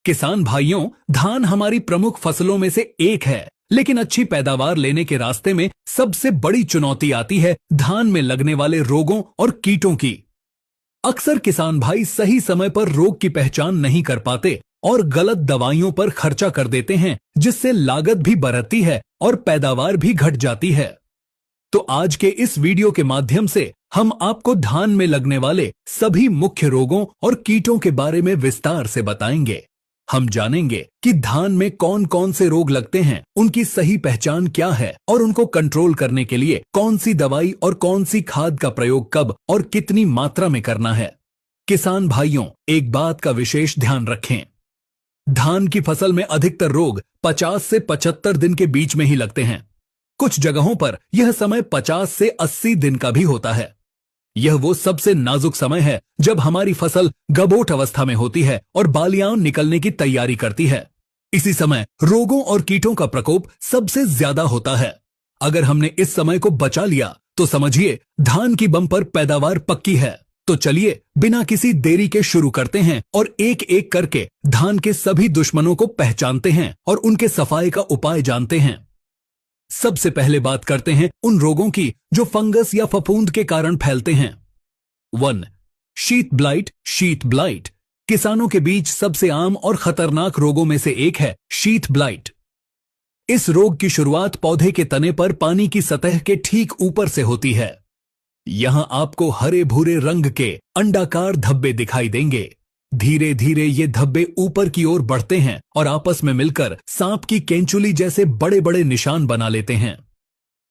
किसान भाइयों, धान हमारी प्रमुख फसलों में से एक है, लेकिन अच्छी पैदावार लेने के रास्ते में सबसे बड़ी चुनौती आती है धान में लगने वाले रोगों और कीटों की। अक्सर किसान भाई सही समय पर रोग की पहचान नहीं कर पाते और गलत दवाइयों पर खर्चा कर देते हैं, जिससे लागत भी बढ़ती है और पैदावार भी घट जाती है। तो आज के इस वीडियो के माध्यम से हम आपको धान में लगने वाले सभी मुख्य रोगों और कीटों के बारे में विस्तार से बताएंगे। हम जानेंगे कि धान में कौन कौन से रोग लगते हैं, उनकी सही पहचान क्या है और उनको कंट्रोल करने के लिए कौन सी दवाई और कौन सी खाद का प्रयोग कब और कितनी मात्रा में करना है। किसान भाइयों, एक बात का विशेष ध्यान रखें। धान की फसल में अधिकतर रोग 50 से 75 दिन के बीच में ही लगते हैं। कुछ जगहों पर यह समय 50 से 80 दिन का भी होता है। यह वो सबसे नाजुक समय है जब हमारी फसल गबोट अवस्था में होती है और बालियां निकलने की तैयारी करती है। इसी समय रोगों और कीटों का प्रकोप सबसे ज्यादा होता है। अगर हमने इस समय को बचा लिया तो समझिए धान की बम्पर पैदावार पक्की है। तो चलिए बिना किसी देरी के शुरू करते हैं और एक एक करके धान के सभी दुश्मनों को पहचानते हैं और उनके सफाई का उपाय जानते हैं। सबसे पहले बात करते हैं उन रोगों की जो फंगस या फफूंद के कारण फैलते हैं। 1. शीत ब्लाइट। शीत ब्लाइट किसानों के बीच सबसे आम और खतरनाक रोगों में से एक है शीत ब्लाइट। इस रोग की शुरुआत पौधे के तने पर पानी की सतह के ठीक ऊपर से होती है। यहां आपको हरे भूरे रंग के अंडाकार धब्बे दिखाई देंगे। धीरे धीरे ये धब्बे ऊपर की ओर बढ़ते हैं और आपस में मिलकर सांप की केंचुली जैसे बड़े बड़े निशान बना लेते हैं।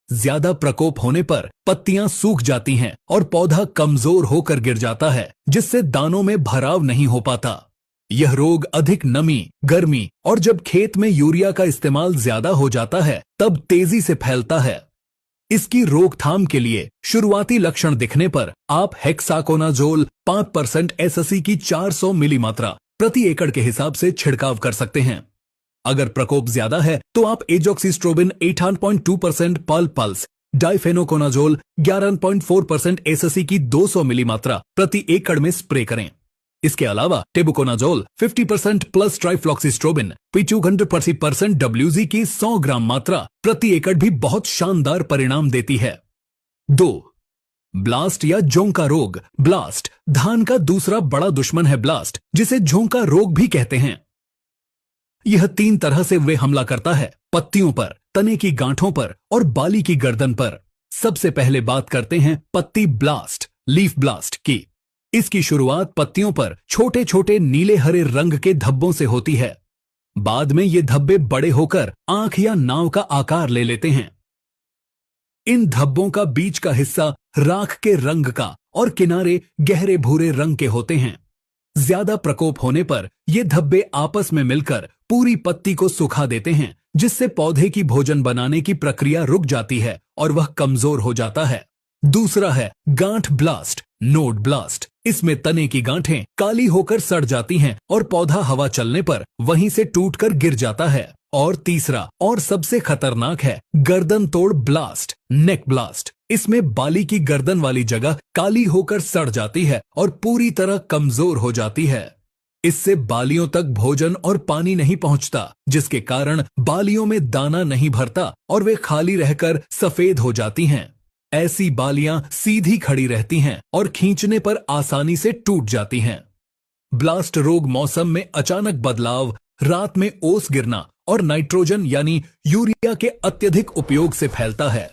ज्यादा प्रकोप होने पर पत्तियां सूख जाती हैं और पौधा कमजोर होकर गिर जाता है, जिससे दानों में भराव नहीं हो पाता। यह रोग अधिक नमी, गर्मी और जब खेत में यूरिया का इस्तेमाल ज्यादा हो जाता है तब तेजी से फैलता है। इसकी रोकथाम के लिए शुरुआती लक्षण दिखने पर आप हेक्साकोनाजोल 5% एसएससी की 400 मिली मात्रा प्रति एकड़ के हिसाब से छिड़काव कर सकते हैं। अगर प्रकोप ज्यादा है तो आप एजॉक्सिस्ट्रोबिन 18.2% पल पल्स, डाइफेनोकोनाजोल 11.4% एसएससी की 200 मिली मात्रा प्रति एकड़ में स्प्रे करें। इसके अलावा टेबुकोनाजोल 50% प्लस ट्राइफ्लॉक्सिस्ट्रोबिन 200% डब्ल्यूजी की 100 ग्राम मात्रा प्रति एकड़ भी बहुत शानदार परिणाम देती है। 2. ब्लास्ट या झोंका रोग। ब्लास्ट धान का दूसरा बड़ा दुश्मन है। ब्लास्ट, जिसे झोंका रोग भी कहते हैं, यह 3 तरह से वे हमला करता है: पत्तियों पर, तने की गांठों पर और बाली की गर्दन पर। सबसे पहले बात करते हैं पत्ती ब्लास्ट, लीफ ब्लास्ट की। इसकी शुरुआत पत्तियों पर छोटे छोटे नीले हरे रंग के धब्बों से होती है। बाद में ये धब्बे बड़े होकर आंख या नाव का आकार ले लेते हैं। इन धब्बों का बीच का हिस्सा राख के रंग का और किनारे गहरे भूरे रंग के होते हैं। ज्यादा प्रकोप होने पर ये धब्बे आपस में मिलकर पूरी पत्ती को सुखा देते हैं, जिससे पौधे की भोजन बनाने की प्रक्रिया रुक जाती है और वह कमजोर हो जाता है। दूसरा है गांठ ब्लास्ट, नोड ब्लास्ट। इसमें तने की गांठें काली होकर सड़ जाती हैं और पौधा हवा चलने पर वहीं से टूटकर गिर जाता है। और तीसरा और सबसे खतरनाक है गर्दन तोड़ ब्लास्ट, नेक ब्लास्ट। इसमें बाली की गर्दन वाली जगह काली होकर सड़ जाती है और पूरी तरह कमजोर हो जाती है। इससे बालियों तक भोजन और पानी नहीं पहुंचता, जिसके कारण बालियों में दाना नहीं भरता और वे खाली रहकर सफेद हो जाती हैं। ऐसी बालियां सीधी खड़ी रहती हैं और खींचने पर आसानी से टूट जाती हैं। ब्लास्ट रोग मौसम में अचानक बदलाव, रात में ओस गिरना और नाइट्रोजन यानी यूरिया के अत्यधिक उपयोग से फैलता है।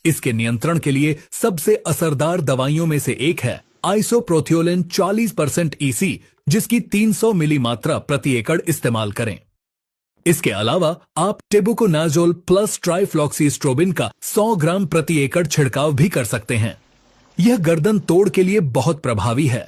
इसके नियंत्रण के लिए सबसे असरदार दवाइयों में से एक है आइसोप्रोथियोलिन 40% ईसी, जिसकी 300 मिली मात्रा प्रति एकड़ इस्तेमाल करें। इसके अलावा आप टेबुकोनाजोल प्लस ट्राइफ्लॉक्सिस्ट्रोबिन का 100 ग्राम प्रति एकड़ छिड़काव भी कर सकते हैं। यह गर्दन तोड़ के लिए बहुत प्रभावी है।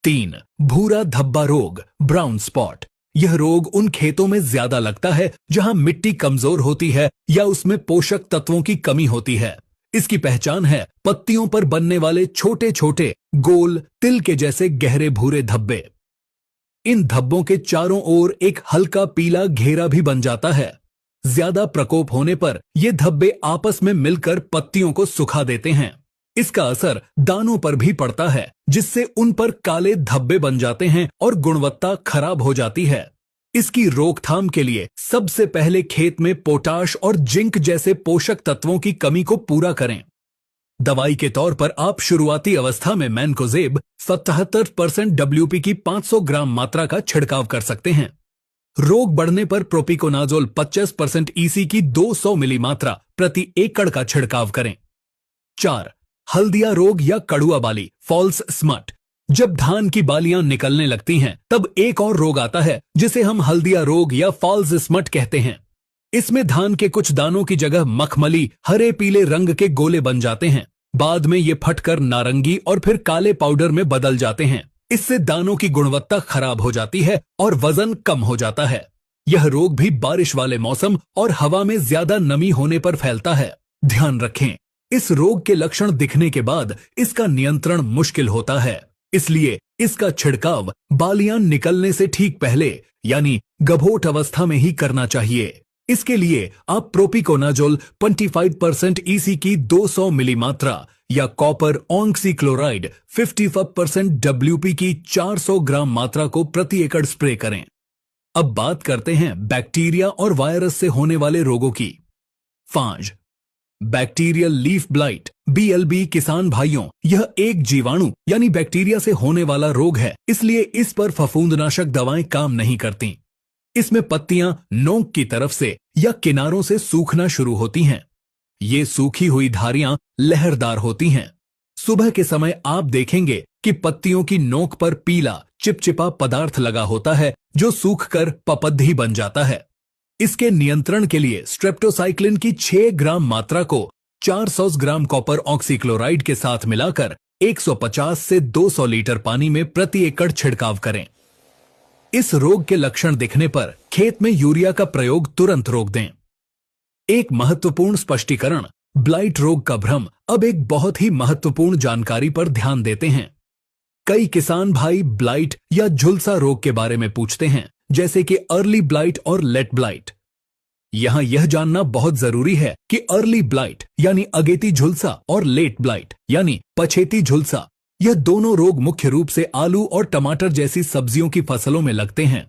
3. भूरा धब्बा रोग, ब्राउन स्पॉट। यह रोग उन खेतों में ज्यादा लगता है जहां मिट्टी कमजोर होती है या उसमें पोषक तत्वों की कमी होती है। इसकी पहचान है पत्तियों पर बनने वाले छोटे छोटे गोल तिल के जैसे गहरे भूरे धब्बे। इन धब्बों के चारों ओर एक हल्का पीला घेरा भी बन जाता है। ज्यादा प्रकोप होने पर ये धब्बे आपस में मिलकर पत्तियों को सुखा देते हैं। इसका असर दानों पर भी पड़ता है, जिससे उन पर काले धब्बे बन जाते हैं और गुणवत्ता खराब हो जाती है। इसकी रोकथाम के लिए सबसे पहले खेत में पोटाश और जिंक जैसे पोषक तत्वों की कमी को पूरा करें। दवाई के तौर पर आप शुरुआती अवस्था में मैनकोजेब 77% WP की 500 ग्राम मात्रा का छिड़काव कर सकते हैं। रोग बढ़ने पर प्रोपिकोनाजोल 25% EC की 200 मिली मात्रा प्रति एकड़ का छिड़काव करें। 4. हल्दिया रोग या कड़ुआ बाली फॉल्स स्मट। जब धान की बालियां निकलने लगती हैं, तब एक और रोग आता है जिसे हम हल्दिया रोग या फॉल्स स्मट कहते हैं। इसमें धान के कुछ दानों की जगह मखमली हरे पीले रंग के गोले बन जाते हैं। बाद में ये फटकर नारंगी और फिर काले पाउडर में बदल जाते हैं। इससे दानों की गुणवत्ता खराब हो जाती है और वजन कम हो जाता है। यह रोग भी बारिश वाले मौसम और हवा में ज्यादा नमी होने पर फैलता है। ध्यान रखें, इस रोग के लक्षण दिखने के बाद इसका नियंत्रण मुश्किल होता है, इसलिए इसका छिड़काव बालियां निकलने से ठीक पहले यानी गभोट अवस्था में ही करना चाहिए। इसके लिए आप प्रोपिकोनाजोल 25% EC की 200 मिली मात्रा या कॉपर ऑक्सीक्लोराइड 55% WP की 400 ग्राम मात्रा को प्रति एकड़ स्प्रे करें। अब बात करते हैं बैक्टीरिया और वायरस से होने वाले रोगों की। 5. Bacterial leaf blight BLB। किसान भाइयों, यह एक जीवाणु यानी बैक्टीरिया से होने वाला रोग है, इसलिए इस पर फफूंदनाशक दवाएं काम नहीं करती। इसमें पत्तियां नोक की तरफ से या किनारों से सूखना शुरू होती हैं। ये सूखी हुई धारियां लहरदार होती हैं। सुबह के समय आप देखेंगे कि पत्तियों की नोक पर पीला चिपचिपा पदार्थ लगा होता है जो सूखकर पपद्धी बन जाता है। इसके नियंत्रण के लिए स्ट्रेप्टोसाइक्लिन की 6 ग्राम मात्रा को 400 ग्राम कॉपर ऑक्सीक्लोराइड के साथ मिलाकर 150 से 200 लीटर पानी में प्रति एकड़ छिड़काव करें। इस रोग के लक्षण दिखने पर खेत में यूरिया का प्रयोग तुरंत रोक दें। एक महत्वपूर्ण स्पष्टीकरण, ब्लाइट रोग का भ्रम। अब एक बहुत ही महत्वपूर्ण जानकारी पर ध्यान देते हैं। कई किसान भाई ब्लाइट या झुलसा रोग के बारे में पूछते हैं, जैसे कि अर्ली ब्लाइट और लेट ब्लाइट। यहां यह जानना बहुत जरूरी है कि अर्ली ब्लाइट यानी अगेती झुलसा और लेट ब्लाइट यानी पछेती झुलसा, यह दोनों रोग मुख्य रूप से आलू और टमाटर जैसी सब्जियों की फसलों में लगते हैं।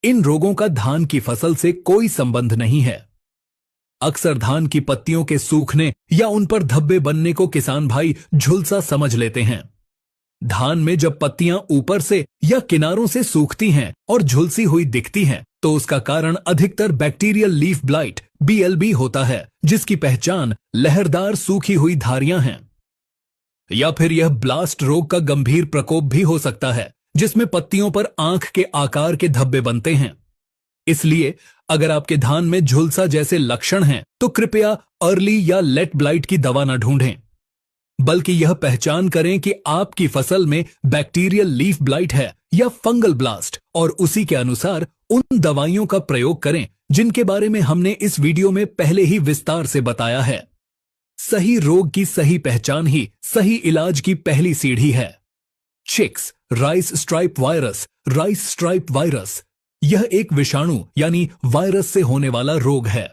इन रोगों का धान की फसल से कोई संबंध नहीं है। अक्सर धान की पत्तियों के सूखने या उन पर धब्बे बनने को किसान भाई झुलसा समझ लेते हैं। धान में जब पत्तियां ऊपर से या किनारों से सूखती हैं और झुलसी हुई दिखती हैं, तो उसका कारण अधिकतर बैक्टीरियल लीफ ब्लाइट BLB होता है, जिसकी पहचान लहरदार सूखी हुई धारियां हैं। या फिर यह ब्लास्ट रोग का गंभीर प्रकोप भी हो सकता है, जिसमें पत्तियों पर आंख के आकार के धब्बे बनते हैं। इसलिए अगर आपके धान में झुलसा जैसे लक्षण हैं, तो कृपया अर्ली या लेट ब्लाइट की दवा न ढूंढें, बल्कि यह पहचान करें कि आपकी फसल में बैक्टीरियल लीफ ब्लाइट है या फंगल ब्लास्ट, और उसी के अनुसार उन दवाइयों का प्रयोग करें जिनके बारे में हमने इस वीडियो में पहले ही विस्तार से बताया है। सही रोग की सही पहचान ही सही इलाज की पहली सीढ़ी है। चिक्स rice stripe virus. Rice stripe virus यह एक विषाणु यानी वायरस से होने वाला रोग है।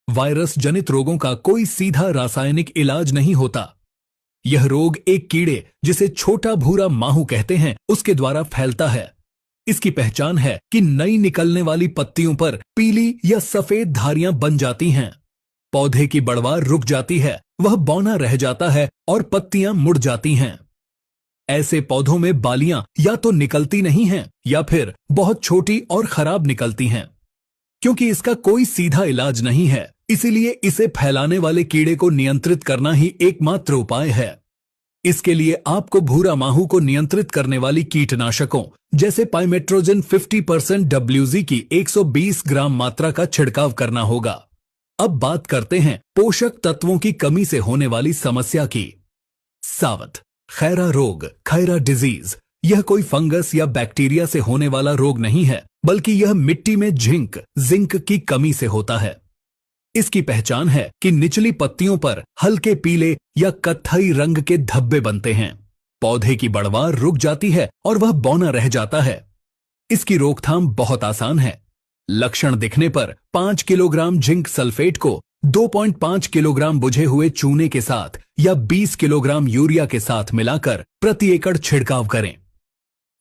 वायरस जनित रोगों का कोई सीधा रासायनिक इलाज नहीं होता। यह रोग एक कीड़े जिसे छोटा भूरा माहू कहते हैं, उसके द्वारा फैलता है। इसकी पहचान है कि नई निकलने वाली पत्तियों पर पीली या सफेद धारियां बन जाती हैं। पौधे की बढ़वार रुक जाती है, वह बौना रह जाता है और पत्तियां मुड़ जाती हैं। ऐसे पौधों में बालियां या तो निकलती नहीं हैं या फिर बहुत छोटी और खराब निकलती हैं। क्योंकि इसका कोई सीधा इलाज नहीं है, इसीलिए इसे फैलाने वाले कीड़े को नियंत्रित करना ही एकमात्र उपाय है। इसके लिए आपको भूरा माहू को नियंत्रित करने वाली कीटनाशकों जैसे पाइमेट्रोजन 50% WZ की 120 ग्राम मात्रा का छिड़काव करना होगा। अब बात करते हैं पोषक तत्वों की कमी से होने वाली समस्या की। सावत खैरा रोग, खैरा डिजीज, यह कोई फंगस या बैक्टीरिया से होने वाला रोग नहीं है, बल्कि यह मिट्टी में जिंक की कमी से होता है। इसकी पहचान है कि निचली पत्तियों पर हल्के पीले या कत्थई रंग के धब्बे बनते हैं। पौधे की बढ़वार रुक जाती है और वह बौना रह जाता है। इसकी रोकथाम बहुत आसान है। लक्षण दिखने पर 5 किलोग्राम जिंक सल्फेट को 2.5 किलोग्राम बुझे हुए चूने के साथ या 20 किलोग्राम यूरिया के साथ मिलाकर प्रति एकड़ छिड़काव करें।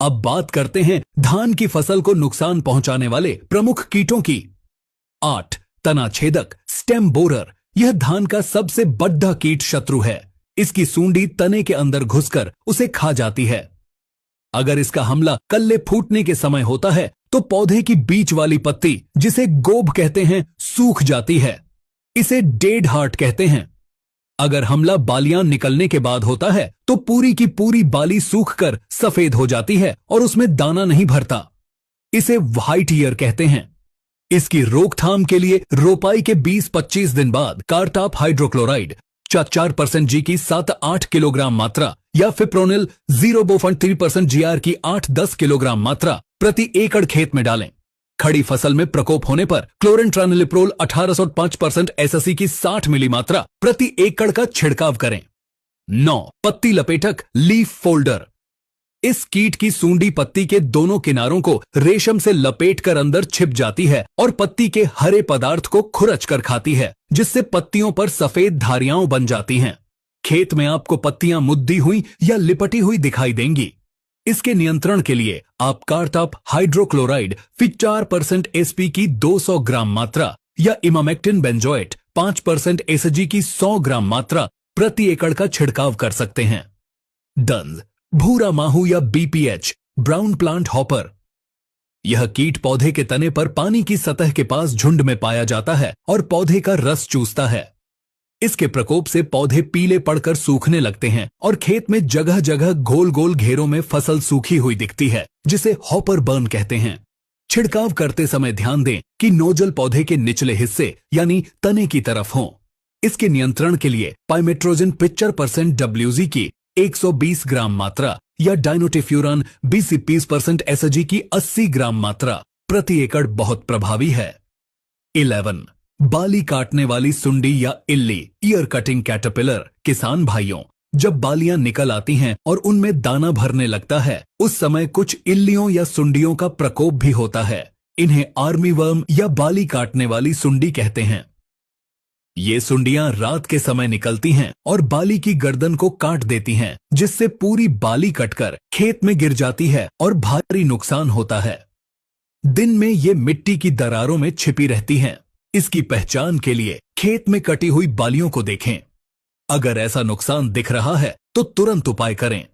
अब बात करते हैं धान की फसल को नुकसान पहुंचाने वाले प्रमुख कीटों की। 8, तना छेदक स्टेम बोरर। यह धान का सबसे बड़ा कीट शत्रु है। इसकी सूंडी तने के अंदर घुसकर उसे खा जाती है। अगर इसका हमला कल्ले फूटने के समय होता है तो पौधे की बीच वाली पत्ती, जिसे गोब कहते हैं, सूख जाती है। इसे डेड हार्ट कहते हैं। अगर हमला बालियां निकलने के बाद होता है तो पूरी की पूरी बाली सूखकर सफेद हो जाती है और उसमें दाना नहीं भरता। इसे व्हाइट ईयर कहते हैं। इसकी रोकथाम के लिए रोपाई के 20-25 दिन बाद कारटाप हाइड्रोक्लोराइड 4% जी की 7-8 किलोग्राम मात्रा या फिप्रोनिल 0.3% GR की 8-10 किलोग्राम मात्रा प्रति एकड़ खेत में डालें। खड़ी फसल में प्रकोप होने पर क्लोरेंट्रानिलिप्रोल 1805% SSE की 60 मिली मात्रा प्रति एकड़ का छिड़काव करें। 9, पत्ती लपेटक लीफ फोल्डर। इस कीट की सूंडी पत्ती के दोनों किनारों को रेशम से लपेटकर अंदर छिप जाती है और पत्ती के हरे पदार्थ को खुरच कर खाती है, जिससे पत्तियों पर सफेद धारियां बन जाती हैं। खेत में आपको पत्तियां मुद्दी हुई या लिपटी हुई दिखाई देंगी। इसके नियंत्रण के लिए आप कारटाप हाइड्रोक्लोराइड 4% SP की 200 ग्राम मात्रा या इमामेक्टिन बेंजोएट 5% SG की 100 ग्राम मात्रा प्रति एकड़ का छिड़काव कर सकते हैं। डंज भूरा माहू या BPH ब्राउन प्लांट हॉपर। यह कीट पौधे के तने पर पानी की सतह के पास झुंड में पाया जाता है और पौधे का रस चूसता है। इसके प्रकोप से पौधे पीले पड़कर सूखने लगते हैं और खेत में जगह जगह गोल गोल घेरों में फसल सूखी हुई दिखती है, जिसे हॉपर बर्न कहते हैं। छिड़काव करते समय ध्यान दें कि नोजल पौधे के निचले हिस्से यानी तने की तरफ हो। इसके नियंत्रण के लिए पाइमेट्रोजिन 25% WZ की 120 ग्राम मात्रा या डाइनोटिफ्यूरान 20% SG की 80 ग्राम मात्रा प्रति एकड़ बहुत प्रभावी है। 11, बाली काटने वाली सुंडी या इल्ली ईयर कटिंग कैटरपिलर। किसान भाइयों, जब बालियां निकल आती हैं और उनमें दाना भरने लगता है, उस समय कुछ इल्लियों या सुंडियों का प्रकोप भी होता है। इन्हें आर्मी वर्म या बाली काटने वाली सुंडी कहते हैं। ये सुंडियां रात के समय निकलती हैं और बाली की गर्दन को काट देती हैं, जिससे पूरी बाली कटकर खेत में गिर जाती है और भारी नुकसान होता है। दिन में ये मिट्टी की दरारों में छिपी रहती हैं। इसकी पहचान के लिए खेत में कटी हुई बालियों को देखें। अगर ऐसा नुकसान दिख रहा है तो तुरंत उपाय करें।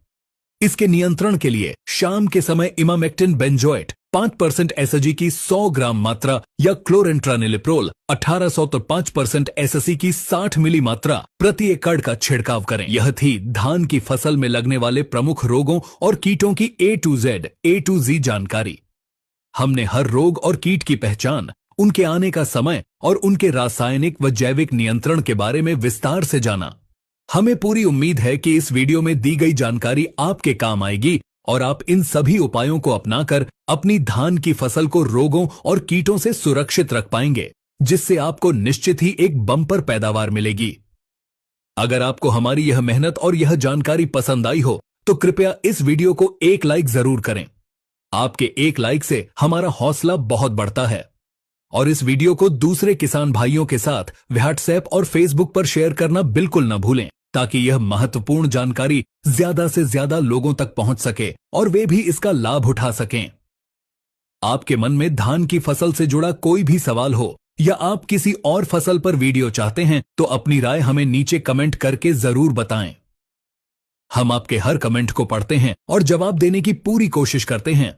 इसके नियंत्रण के लिए शाम के समय इमामेक्टिन बेंजोएट 5% SG की 100 ग्राम मात्रा या क्लोरेंट्रानिलिप्रोल 1805% SSE की 60 मिली मात्रा प्रति एकड़ का छिड़काव करें। यह थी धान की फसल में लगने वाले प्रमुख रोगों और कीटों की A to Z जानकारी। हमने हर रोग और कीट की पहचान, उनके आने का समय और उनके रासायनिक व जैविक नियंत्रण के बारे में विस्तार से जाना। हमें पूरी उम्मीद है कि इस वीडियो में दी गई जानकारी आपके काम आएगी और आप इन सभी उपायों को अपनाकर अपनी धान की फसल को रोगों और कीटों से सुरक्षित रख पाएंगे, जिससे आपको निश्चित ही एक बम्पर पैदावार मिलेगी। अगर आपको हमारी यह मेहनत और यह जानकारी पसंद आई हो तो कृपया इस वीडियो को एक लाइक जरूर करें। आपके एक लाइक से हमारा हौसला बहुत बढ़ता है। और इस वीडियो को दूसरे किसान भाइयों के साथ व्हाट्सएप और फेसबुक पर शेयर करना बिल्कुल न भूलें, ताकि यह महत्वपूर्ण जानकारी ज्यादा से ज्यादा लोगों तक पहुंच सके और वे भी इसका लाभ उठा सकें। आपके मन में धान की फसल से जुड़ा कोई भी सवाल हो या आप किसी और फसल पर वीडियो चाहते हैं तो अपनी राय हमें नीचे कमेंट करके जरूर बताएं। हम आपके हर कमेंट को पढ़ते हैं और जवाब देने की पूरी कोशिश करते हैं।